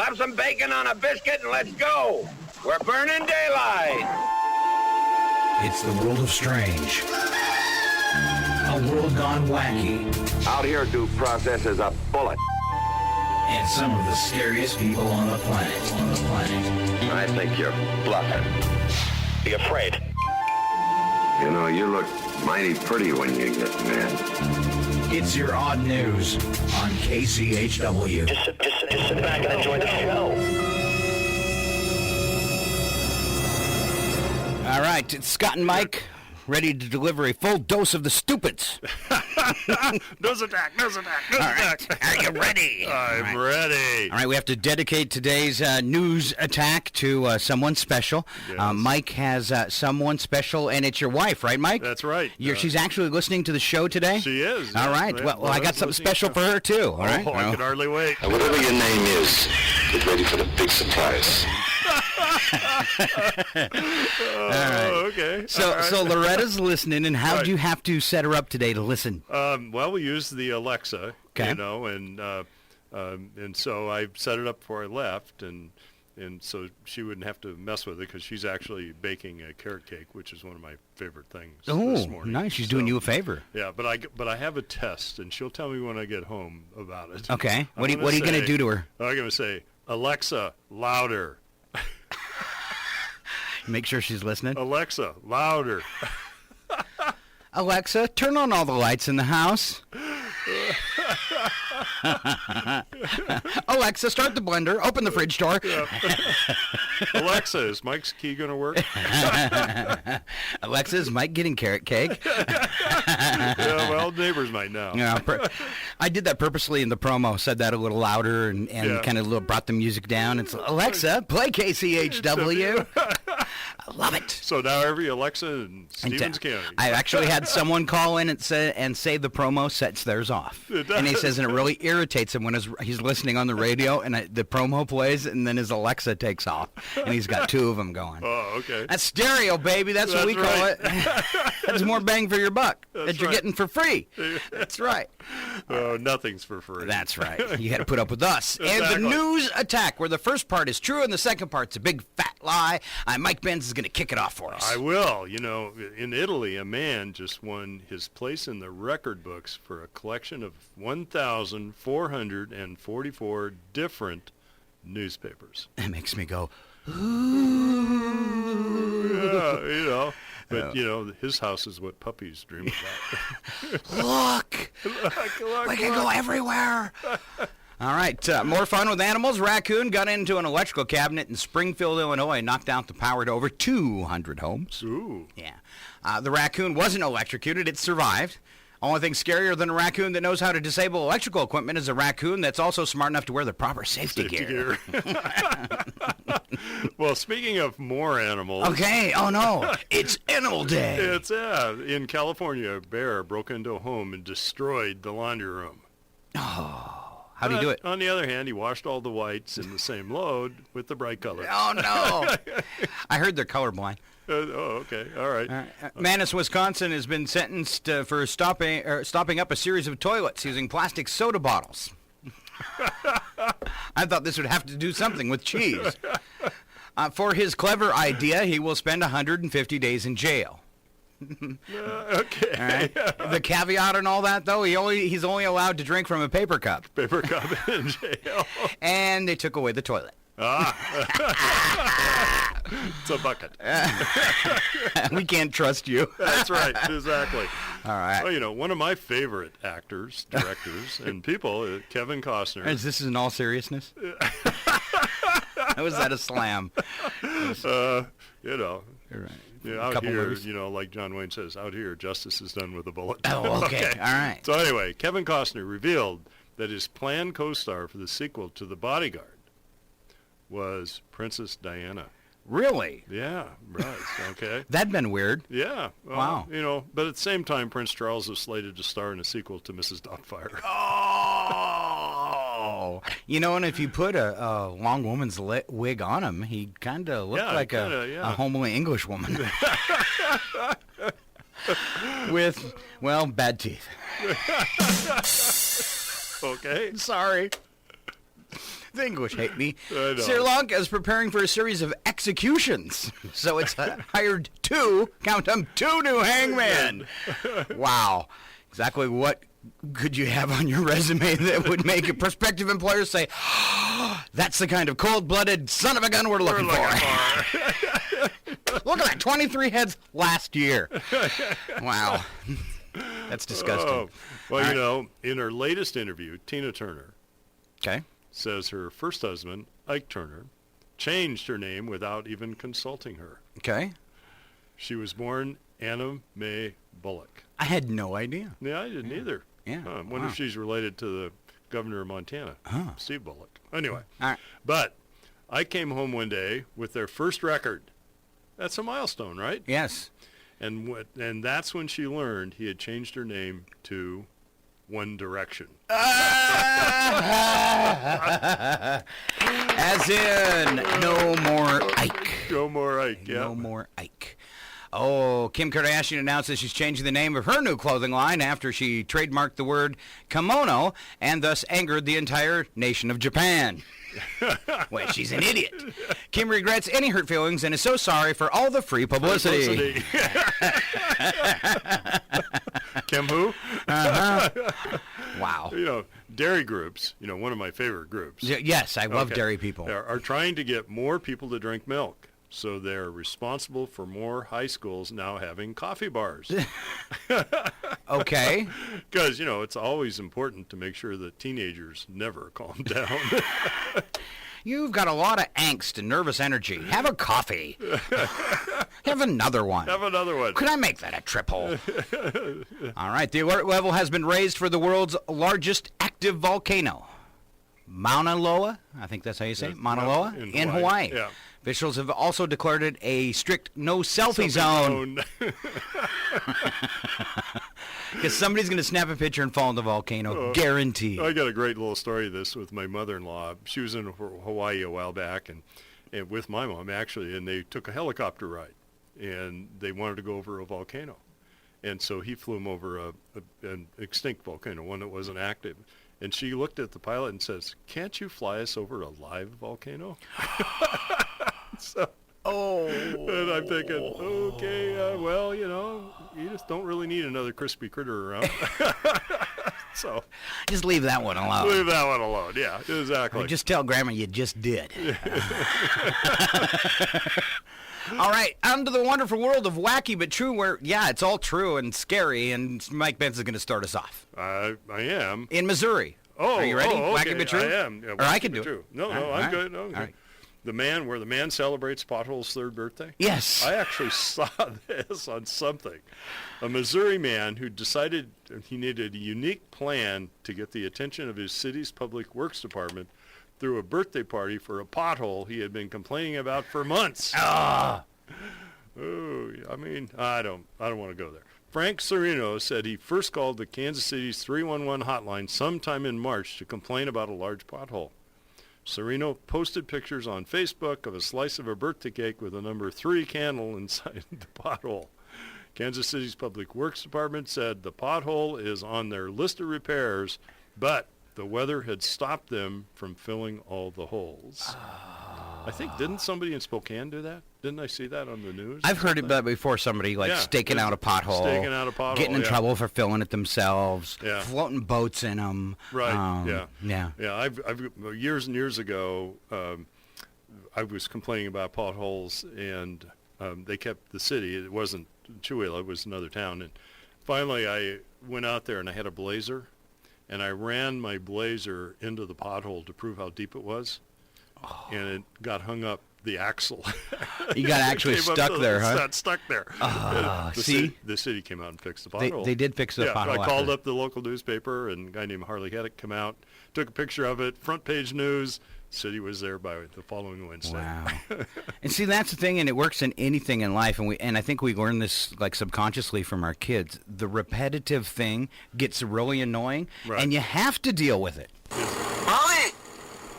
Slap some bacon on a biscuit and let's go. We're burning daylight. It's the world of strange. A world gone wacky. Out here, due process is a bullet. And some of the scariest people on the planet. I think you're bluffing. Be afraid. You know, you look mighty pretty when you get mad. It's your odd news on KCHW. Just sit back and enjoy the show. All right, it's Scott and Mike, ready to deliver a full dose of the stupids. Nose attack. All right, are you ready? I'm ready. All right, we have to dedicate today's news attack to someone special. Yes. Mike has someone special, and it's your wife, right, Mike? That's right. She's actually listening to the show today? She is. All right, Yeah, well, I got something special for her, too. All right. I can hardly wait. And whatever your name is, get ready for the big surprise. Okay. So Loretta's listening, and how do you have to set her up today to listen? Well, we use the Alexa, Okay. you know, and so I set it up before I left, and so she wouldn't have to mess with it because she's actually baking a carrot cake, which is one of my favorite things this Oh, morning. nice. She's doing you a favor. Yeah, but I have a test, and she'll tell me when I get home about it. Okay. I'm What are you going to do to her? I'm going to say, Alexa, louder. Make sure she's listening. Alexa, louder. Alexa, turn on all the lights in the house. Alexa, start the blender. Open the fridge door. Alexa, is Mike's key going to work? Alexa, is Mike getting carrot cake? Yeah, well, neighbors might know. Yeah, I did that purposely in the promo. Said that a little louder and Yeah. kind of brought the music down. It's Alexa, play KCHW. I love it. So now every Alexa in Stevens County. I actually had someone call in and say the promo sets theirs off. And he says, and it really irritates him when he's listening on the radio and the promo plays and then his Alexa takes off. And he's got two of them going. Oh, okay. That's stereo, baby. That's what we call right. it. That's more bang for your buck that you're right. getting for free. That's right. Oh, nothing's for free. That's right. You got to put up with us. And Exactly. the news attack, where the first part is true and the second part's a big fat lie. Mike Benz is going to kick it off for us. I will. You know, in Italy, a man just won his place in the record books for a collection of 1,444 different newspapers. It makes me go, Yeah, you know. But, you know, his house is what puppies dream about. look, we can go everywhere. All right, more fun with animals. Raccoon got into an electrical cabinet in Springfield, Illinois, and knocked out the power to over 200 homes. Ooh. Yeah. The raccoon wasn't electrocuted. It survived. Only thing scarier than a raccoon that knows how to disable electrical equipment is a raccoon that's also smart enough to wear the proper safety gear. Well, speaking of more animals. Okay, oh no, it's Animal Day. It's in California, a bear broke into a home and destroyed the laundry room. How do you do it? On the other hand, he washed all the whites in the same load with the bright colors. Oh no. I heard they're colorblind. Okay, all right. Manus, Wisconsin has been sentenced for stopping up a series of toilets using plastic soda bottles. I thought this would have to do something with cheese. For his clever idea, he will spend 150 days in jail. Okay. All right. The caveat and all that, though, he's only allowed to drink from a paper cup. Paper cup in jail. And they took away the toilet. It's a bucket. We can't trust you. That's right, exactly. All right. Well, you know, one of my favorite actors, directors, and people, Kevin Costner. Is this in all seriousness? Was that a slam? You know. You're right. Yeah, out Couple here, movies. you know, like John Wayne says, out here, justice is done with a bullet. Oh, okay. All right. So anyway, Kevin Costner revealed that his planned co-star for the sequel to The Bodyguard was Princess Diana. Really? Yeah, right. Okay. That'd been weird. Yeah. Well, Wow. You know, but at the same time, Prince Charles is slated to star in a sequel to Mrs. Doubtfire. Oh. You know, and if you put a long woman's wig on him, he kind of looked like a homely English woman. With, well, bad teeth. Okay. Sorry. The English hate me. I know. Sri Lanka is preparing for a series of executions. So it's hired count them, two new hangmen. Wow. Exactly what could you have on your resume that would make a prospective employer say, oh, that's the kind of cold-blooded son of a gun we're looking for. Look at that, 23 heads last year. Wow. That's disgusting. Oh. Well, in her latest interview, Tina Turner Okay. says her first husband, Ike Turner, changed her name without even consulting her. Okay. She was born Anna Mae Bullock. I had no idea. Yeah, I didn't either. Yeah. I wonder if she's related to the governor of Montana, Steve Bullock. Anyway, All right. but I came home one day with their first record. That's a milestone, right? Yes. And that's when she learned he had changed her name to One Direction. As in, no more Ike. No more Ike, yeah. No more Ike. Oh, Kim Kardashian announced that she's changing the name of her new clothing line after she trademarked the word kimono and thus angered the entire nation of Japan. Well, she's an idiot. Kim regrets any hurt feelings and is so sorry for all the free publicity. Kim who? Wow. Dairy groups, one of my favorite groups. Yes, I love Okay. dairy people. Are trying to get more people to drink milk. So they're responsible for more high schools now having coffee bars. Okay. Because, it's always important to make sure that teenagers never calm down. You've got a lot of angst and nervous energy. Have a coffee. Have another one. Have another one. Could I make that a triple? All right. The alert level has been raised for the world's largest active volcano, Mauna Loa. I think that's how you say it. Mauna Loa in Hawaii. Yeah. Officials have also declared it a strict no selfie zone. Because somebody's going to snap a picture and fall in the volcano. Guaranteed. I got a great little story of this with my mother-in-law. She was in Hawaii a while back, and with my mom, actually, and they took a helicopter ride, and they wanted to go over a volcano. And so he flew them over an extinct volcano, one that wasn't active. And she looked at the pilot and says, "Can't you fly us over a live volcano?" And I'm thinking, okay, well, you just don't really need another crispy critter around. So just leave that one alone. leave that one alone. Yeah, exactly. Or just tell Grandma you just did. All right, on to the wonderful world of wacky but true, where, it's all true and scary, and Mike Benson is going to start us off. I am. In Missouri. Are you ready? Okay. Wacky but true? I am. Yeah, or I can do true. it. No, All I'm right. good. No, All right. Where the man celebrates Pothole's third birthday? Yes. I actually saw this on something. A Missouri man who decided he needed a unique plan to get the attention of his city's public works department threw a birthday party for a pothole he had been complaining about for months. Oh, I don't want to go there. Frank Serino said he first called the Kansas City's 311 hotline sometime in March to complain about a large pothole. Serino posted pictures on Facebook of a slice of a birthday cake with a number 3 candle inside the pothole. Kansas City's Public Works Department said the pothole is on their list of repairs, but the weather had stopped them from filling all the holes. I think, didn't somebody in Spokane do that? Didn't I see that on the news? I've heard it before, somebody staking out a pothole. Staking out a pothole, getting in trouble for filling it themselves. Yeah. Floating boats in them. Right, Yeah. Yeah, I've years and years ago, I was complaining about potholes, and they kept the city. It wasn't Chewelah, it was another town. And finally, I went out there, and I had a blazer, and I ran my blazer into the pothole to prove how deep it was, and it got hung up. The axle. You got actually stuck there, huh? Got stuck there. The city came out and fixed the pothole. They did fix the pothole. I called up the local newspaper, and a guy named Harley Heddick came out, took a picture of it, front page news. City was there by the following Wednesday. Wow. And see, that's the thing, and it works in anything in life, and I think we learn this subconsciously from our kids. The repetitive thing gets really annoying, Right. and you have to deal with it. Mommy!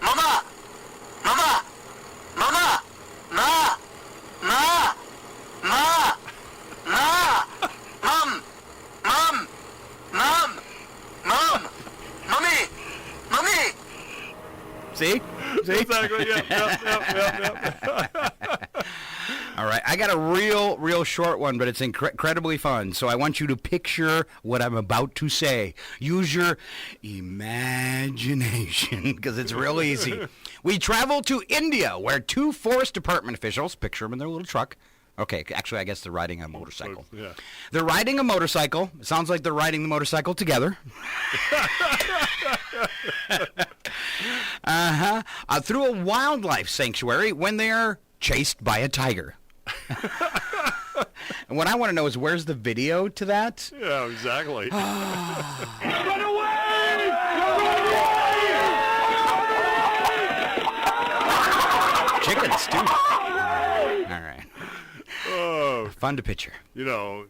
Mama! Mama! Mama! Ma! Ma! Ma! Ma! Mom! Mom! Mom! Mom! Mommy! Mommy! See? Exactly. Yep. All right, I got a real short one, but it's incredibly fun. So I want you to picture what I'm about to say. Use your imagination, because it's real easy. We travel to India, where two forest department officials, picture them in their little truck. Okay, actually, I guess they're riding a motorcycle. Yeah. They're riding a motorcycle. It sounds like they're riding the motorcycle together. Through a wildlife sanctuary when they are chased by a tiger. And what I want to know is, where's the video to that? Yeah, exactly. Run away! Chickens, too. All right. Oh, Fun to picture. you know,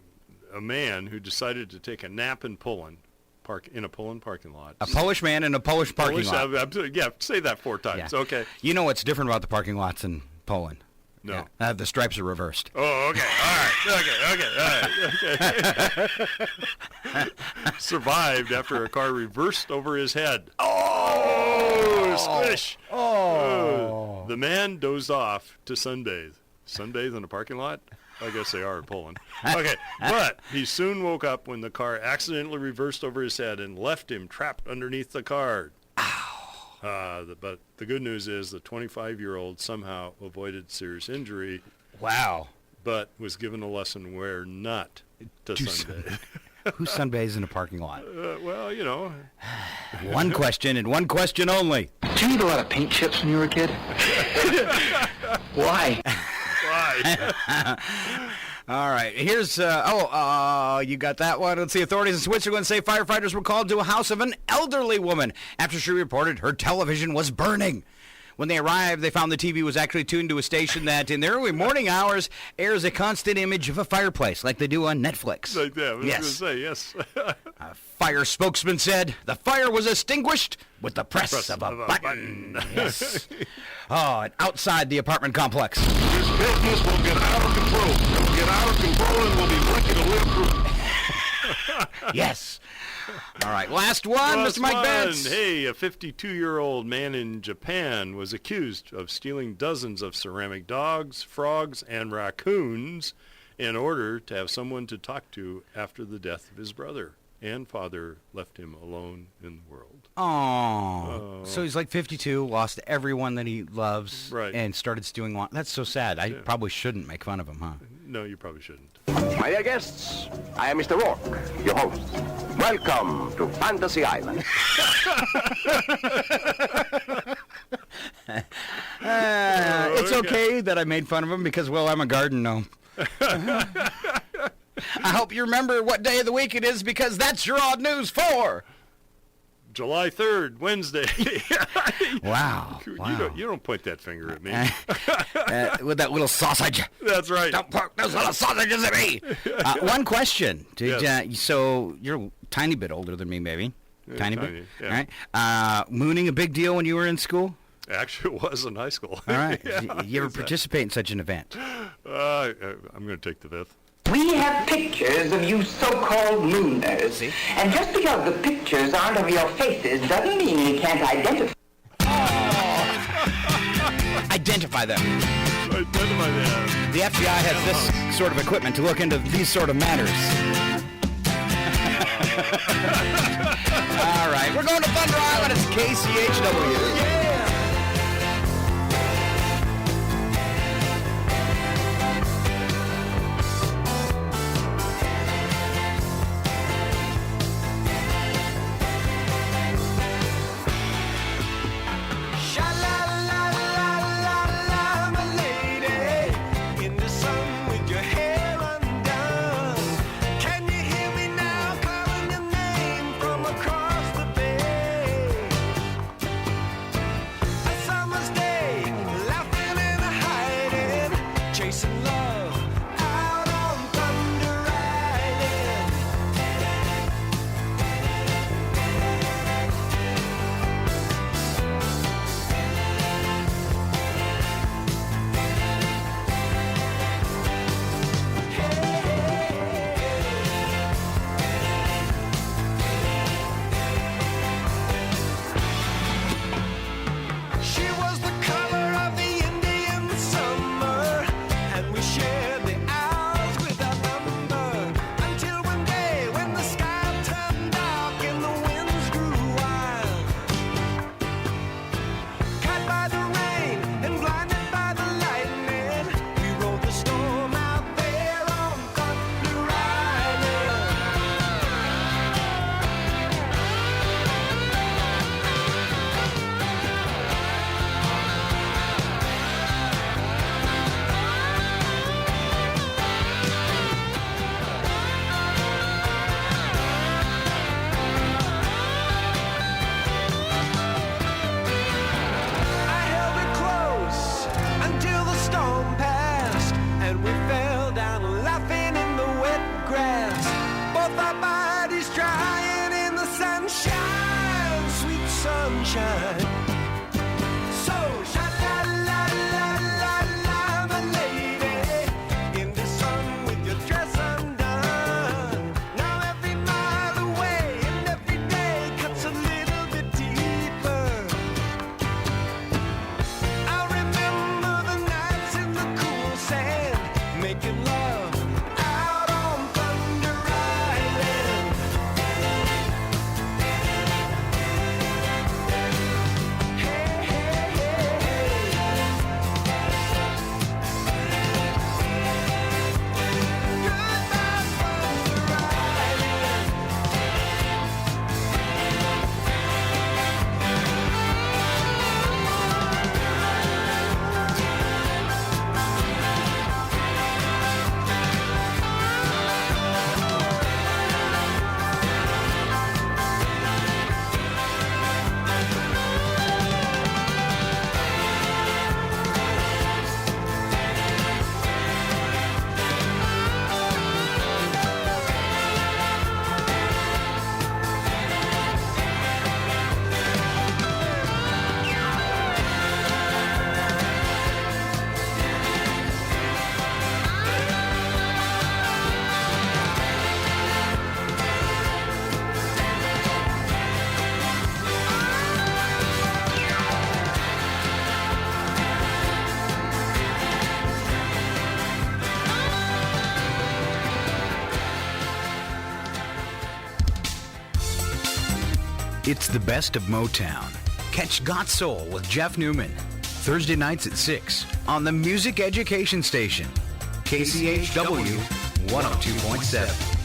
a man who decided to take a nap in Poland, in a Poland parking lot. A Polish man in a Polish parking lot. Yeah, say that 4 times. Yeah. Okay. You know what's different about the parking lots in Poland? No. Yeah. The stripes are reversed. Oh, okay. All right. Survived after a car reversed over his head. Oh, squish. Oh. The man dozed off to sunbathe. Sunbathe in a parking lot? I guess they are in Poland. Okay, but he soon woke up when the car accidentally reversed over his head and left him trapped underneath the car. But the good news is the 25-year-old somehow avoided serious injury, Wow. but was given a lesson where not to sunbathe. Who sunbathes in a parking lot? Well, you know. One question and one question only. Did you eat a lot of paint chips when you were a kid? Why? Why? All right, here's, you got that one. Let's see. Authorities in Switzerland say firefighters were called to a house of an elderly woman after she reported her television was burning. When they arrived, they found the TV was actually tuned to a station that, in the early morning hours, airs a constant image of a fireplace, like they do on Netflix. Like that. I was Yes. going to say, yes. A fire spokesman said the fire was extinguished with the press of a button. Yes. Oh, and outside the apartment complex. This business will get out of control. It will get out of control and we'll be lucky to live through. Yes. All right, last one, Last Mr. Mike one. Benz. Hey, a 52-year-old man in Japan was accused of stealing dozens of ceramic dogs, frogs, and raccoons in order to have someone to talk to after the death of his brother and father left him alone in the world. Oh, so he's like 52, lost everyone that he loves, Right. and started stealing. That's so sad. I probably shouldn't make fun of him, huh? No, you probably shouldn't. My dear guests, I am Mr. Rourke, your host. Welcome to Fantasy Island. It's okay that I made fun of him because, well, I'm a garden gnome. I hope you remember what day of the week it is, because that's your odd news for July 3rd, Wednesday. Wow. You don't point that finger at me. With that little sausage. That's right. Don't poke those little sausages at me. One question. Yes. So you're a tiny bit older than me, maybe. Tiny bit. yeah. All right. Mooning a big deal when you were in school? Actually, it was in high school. All right. Yeah, You ever participate in such an event? I'm going to take the fifth. We have pictures of you so-called mooners. See? And just because the pictures aren't of your faces doesn't mean we can't identify. Identify them. Identify that. The FBI has this sort of equipment to look into these sort of matters. All right. We're going to Thunder Island. It's KCHW. Yeah. sunshine. So, sha-la-la-la-la-la, my lady, in the sun with your dress undone. Now every mile away and every day cuts a little bit deeper. I remember the nights in the cool sand, making love out on Thunder Island. Hey, hey, hey, hey. Goodbye, Thunder Island. It's the best of Motown. Catch Got Soul with Jeff Newman. Thursday nights at 6 on the Music Education Station. KCHW 102.7.